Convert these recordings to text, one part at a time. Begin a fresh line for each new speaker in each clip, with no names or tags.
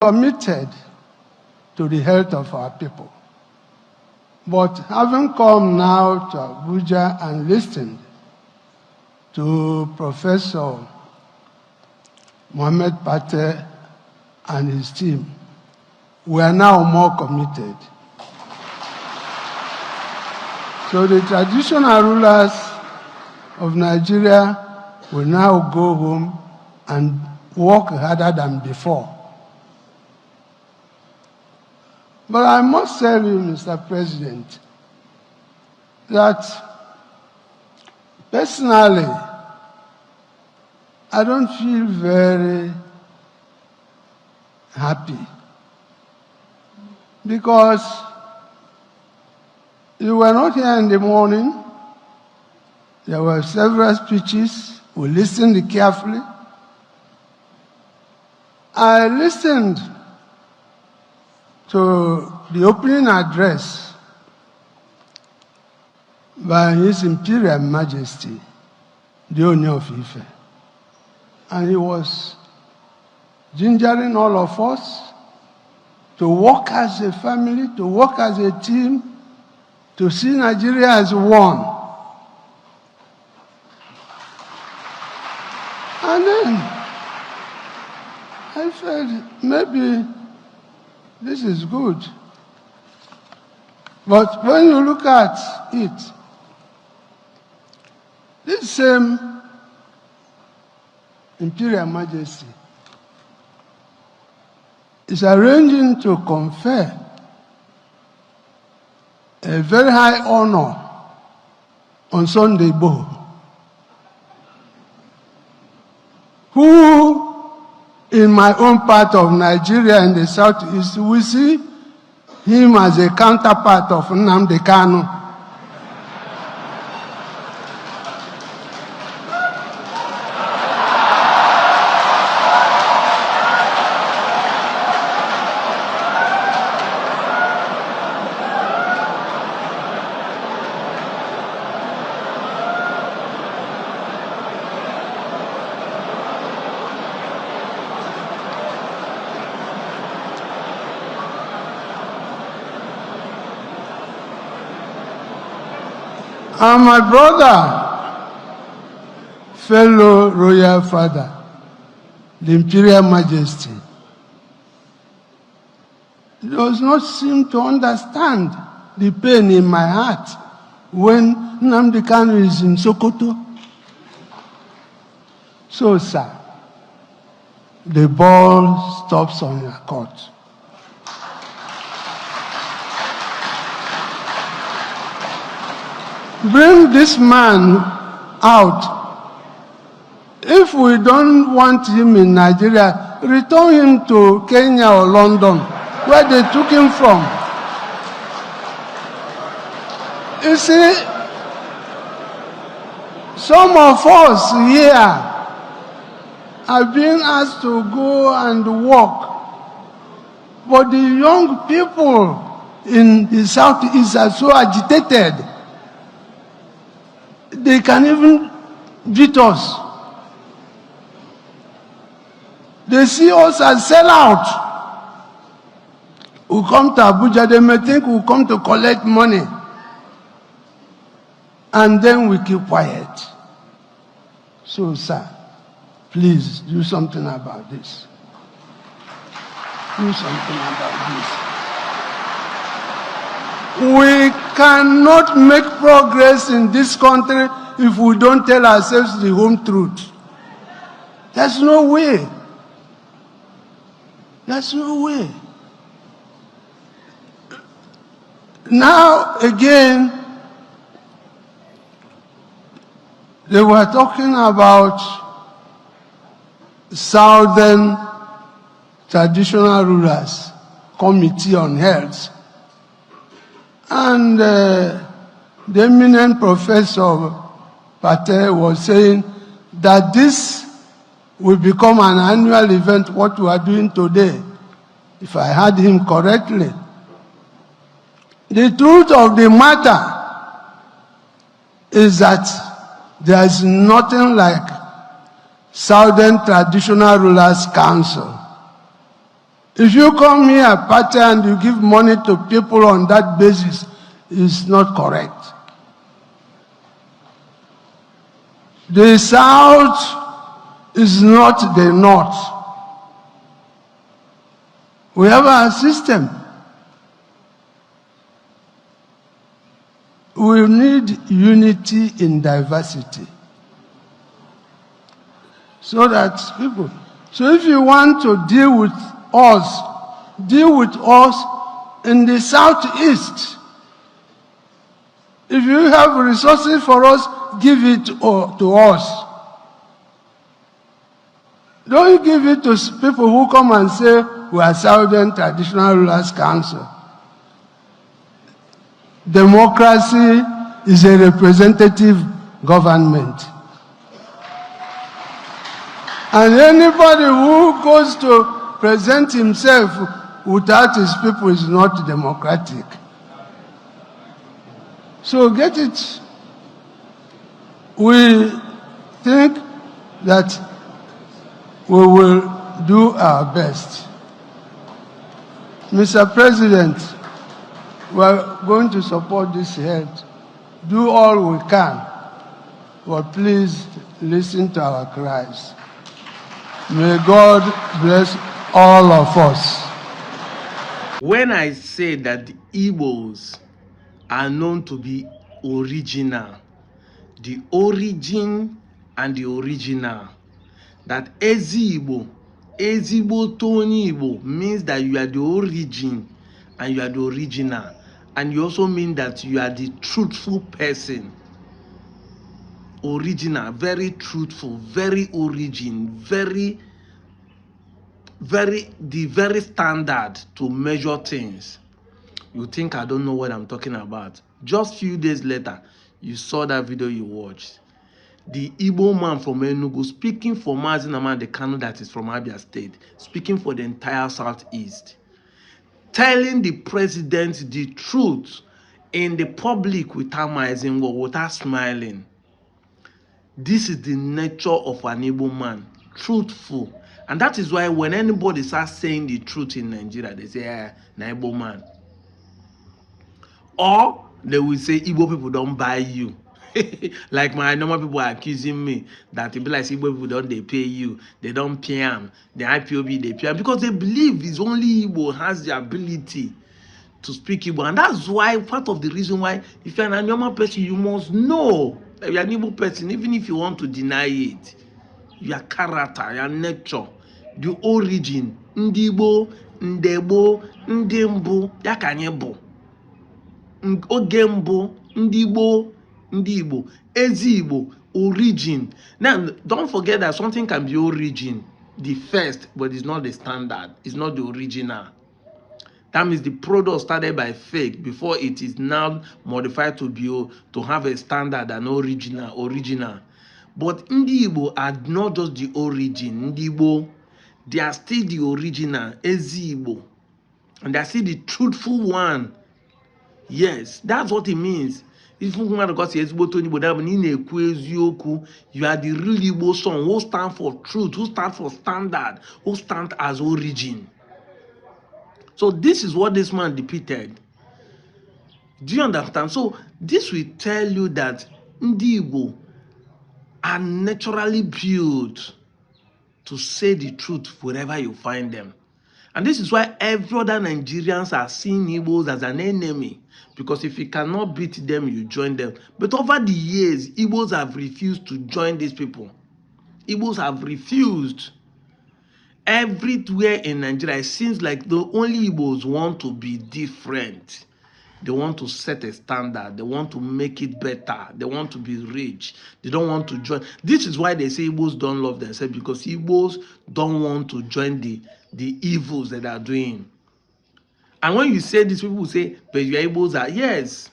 committed to the health of our people. But having come now to Abuja and listened to Professor Mohammed Pate and his team, we are now more committed. So the traditional rulers of Nigeria will now go home and work harder than before. But I must tell you, Mr. President, that personally, I don't feel very happy because you were not here in the morning. There were several speeches. We listened carefully. I listened to the opening address by His Imperial Majesty, the Oni of Ife. And he was gingering all of us to work as a family, to work as a team, to see Nigeria as one. And then I felt maybe this is good. But when you look at it, this same Imperial Majesty is arranging to confer a very high honor on Sunday Igbo, who in my own part of Nigeria in the southeast, we see him as a counterpart of Nnamdi Kanu. And my brother, fellow royal father, the Imperial Majesty, does not seem to understand the pain in my heart when Nnamdi Kanu is in Sokoto. So, sir, the ball stops on your court. Bring this man out. If we don't want him in Nigeria, return him to Kenya or London, where they took him from. You see, some of us here are being asked to go and work, but the young people in the Southeast are so agitated. They can even beat us. They see us as sellouts. We come to Abuja, they may think we come to collect money. And then we keep quiet. So, sir, please do something about this. Do something about this. We cannot make progress in this country if we don't tell ourselves the home truth. There's no way. There's no way. Now, again, they were talking about Southern Traditional Rulers Committee on Health. And the eminent Professor Pate was saying that this will become an annual event, what we are doing today, if I heard him correctly. The truth of the matter is that there is nothing like Southern Traditional Rulers Council. If you come here party and you give money to people on that basis, it's not correct. The South is not the North. We have a system. We need unity in diversity. So that people, so if you want to deal with us in the Southeast. If you have resources for us, give it to us. Don't give it to people who come and say, we are Southern Traditional Rulers Council. Democracy is a representative government. And anybody who goes to present himself without his people is not democratic. So get it. We think that we will do our best. Mr. President, we are going to support this head. Do all we can, but please listen to our cries. May God bless all of us.
When I say that the Igbos are known to be original, the origin and the original, that Ezigbo Tony Igbo means that you are the origin and you are the original, and you also mean that you are the truthful person. Original, very truthful, very origin, very standard to measure things. You think I don't know what I'm talking about? Just few days later, you saw that video you watched. The Igbo man from Enugu speaking for Mazi Nnamdi Kanu, that is from Abia State, speaking for the entire Southeast, telling the president the truth in the public without mising or without smiling. This is the nature of an Igbo man, truthful. And that is why when anybody starts saying the truth in Nigeria, they say, na Igbo man. Or they will say, Igbo people don't buy you. Like my normal people are accusing me that it be like Igbo people don't they pay you, they don't pay them, the IPOB they pay them, because they believe it's only Igbo has the ability to speak Igbo. And that's why part of the reason why if you're a normal person, you must know that you're an Igbo person, even if you want to deny it. Your character, your nature, the origin, ndị Igbo, ndegbo, ndị mbụ, ya ka anyị bụ. Oge mbụ, ndị Igbo, ndị Igbo, ezi Igbo, origin. Now, don't forget that something can be origin, the first, but it's not the standard, it's not the original. That means the product started by fake before it is now modified to have a standard and original. But Ndi Igbo are not just the origin. Ndi Igbo, they are still the original, Ezi Igbo. And they are still the truthful one. Yes, that's what it means. If you want to go to Ezigbo Tony Igbo, you are the real Igbo son who stand for truth, who stand for standard, who stand as origin. So this is what this man depicted. Do you understand? So this will tell you that Ndi Igbo are naturally built to say the truth wherever you find them. And this is why every other Nigerians are seeing Igbos as an enemy. Because if you cannot beat them, you join them. But over the years, Igbos have refused to join these people. Igbos have refused. Everywhere in Nigeria, it seems like the only Igbos want to be different. They want to set a standard. They want to make it better. They want to be rich. They don't want to join. This is why they say Igbos don't love themselves, because Igbos don't want to join the evils that they are doing. And when you say this, people say, but your Igbos are, yes,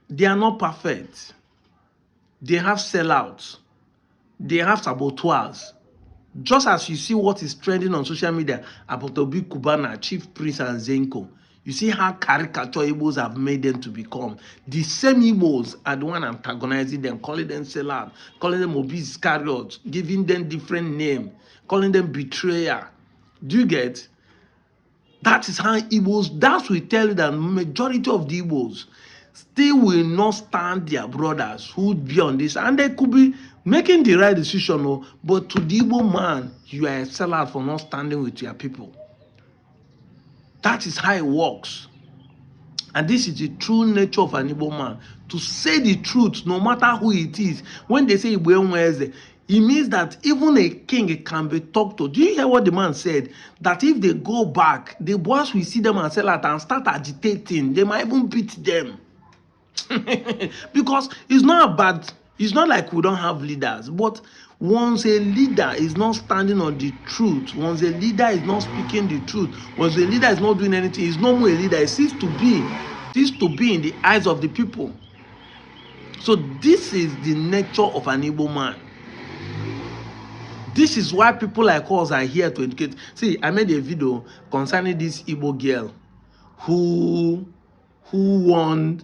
they are not perfect. They have sellouts. They have saboteurs. Just as you see what is trending on social media about Obi Kubana, Chief Priest, and Zenko, you see how caricature Igbos have made them to become. The same Igbos are the one antagonizing them, calling them sellout, calling them Obi Iscariot, giving them different names, calling them betrayer. Do you get? That is how Igbos, that will tell you that majority of the Igbos still will not stand their brothers who would be on this. And they could be making the right decision, but to the Igbo man, you are a sellout for not standing with your people. That is how it works. And this is the true nature of an Igbo man. To say the truth, no matter who it is. When they say Igbo Nweze, it means that even a king can be talked to. Do you hear what the man said? That if they go back, the boys will see them and sell out and start agitating. They might even beat them. Because it's not about, it's not like we don't have leaders, but once a leader is not standing on the truth, once a leader is not speaking the truth, once a leader is not doing anything, he's no more a leader. It ceases to be in the eyes of the people. So this is the nature of an Igbo man. This is why people like us are here to educate. See, I made a video concerning this Igbo girl who won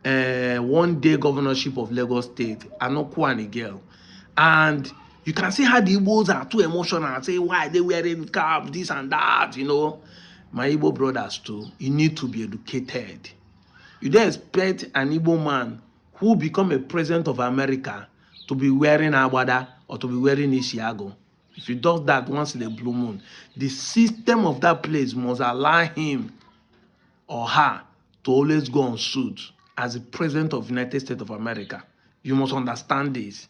one day governorship of Lagos State, Anokwani girl. And you can see how the Igbos are too emotional and say, why they wearing cap, this and that, you know. My Igbo brothers too, you need to be educated. You don't expect an Igbo man who become a president of America to be wearing agbada or to be wearing Ishiago. If he does that once in a blue moon, the system of that place must allow him or her to always go on suit as the president of the United States of America. You must understand this.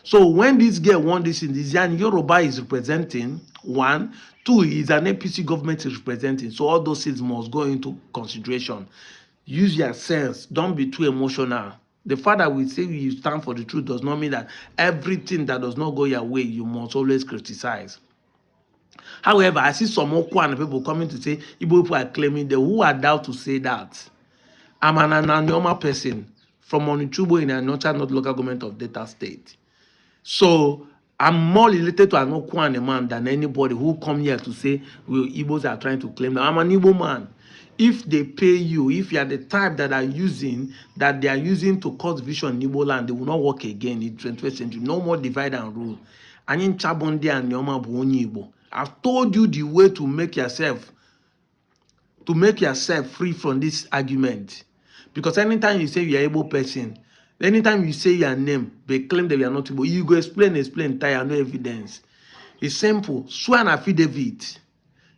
So when this girl won this in this, and Yoruba is representing, 1, 2 is an APC government is representing. So all those things must go into consideration. Use your sense. Don't be too emotional. The fact that we say you stand for the truth does not mean that everything that does not go your way, you must always criticize. However, I see some Okwan people coming to say Igbo people are claiming that. Who are thou to say that? I'm an Ananyoma person from Onichubo in Anocha North local government of Delta State. So I'm more related to an Okwan man than anybody who come here to say well, Igbos are trying to claim that. I'm an Igbo man. If they pay you, if you are the type that they are using to cause division in Igbo land, they will not work again in 21st century. No more divide and rule. And in Chabondi and Nyoma Buoni Igbo. I've told you the way to make yourself free from this argument. Because anytime you say you are Igbo person, anytime you say your name, they claim that you are not Igbo. You go explain, tire, no evidence. It's simple. Swear an affidavit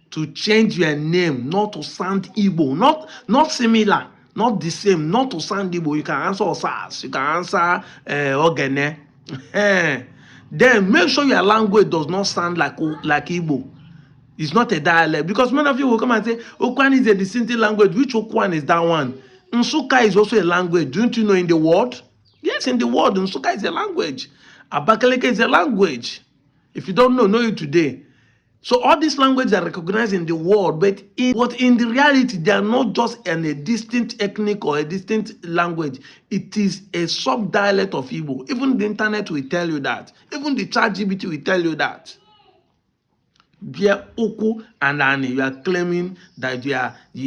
to change your name, not to sound Igbo, not similar, not the same, not to sound Igbo. You can answer Osas, you can answer Ogene. Then make sure your language does not sound like Igbo. It's not a dialect. Because many of you will come and say, Okwan is a distinctive language. Which Okwan is that one? Nsuka is also a language. Don't you know in the world? Yes, in the world, Nsuka is a language. Abakaleke is a language. If you don't know it today. So all these languages are recognized in the world, but in the reality, they are not just a distinct ethnic or a distinct language. It is a sub-dialect of Igbo. Even the internet will tell you that. Even the ChatGPT will tell you that. Bia Oku and Ani, you are claiming that you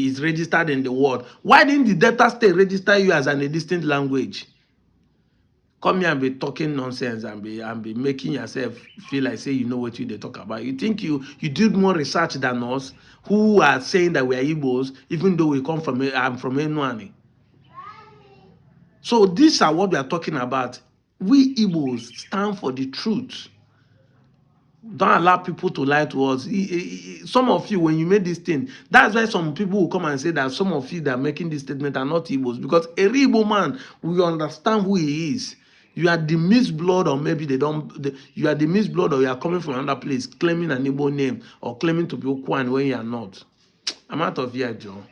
is registered in the world. Why didn't the Delta State register you as a distinct language? Come here and be talking nonsense and be making yourself feel like say you know what they talk about. You think you did more research than us, who are saying that we are Igbos, even though we come from I'm from Enuani. So these are what we are talking about. We Igbos stand for the truth. Don't allow people to lie to us. Some of you, when you made this thing, that's why some people will come and say that some of you that are making this statement are not Igbos. Because a Igbo man will understand who he is. You are the mixed blood, or maybe you are the mixed blood, or you are coming from another place claiming an Igbo name or claiming to be Okwan when you are not. I'm out of here, John.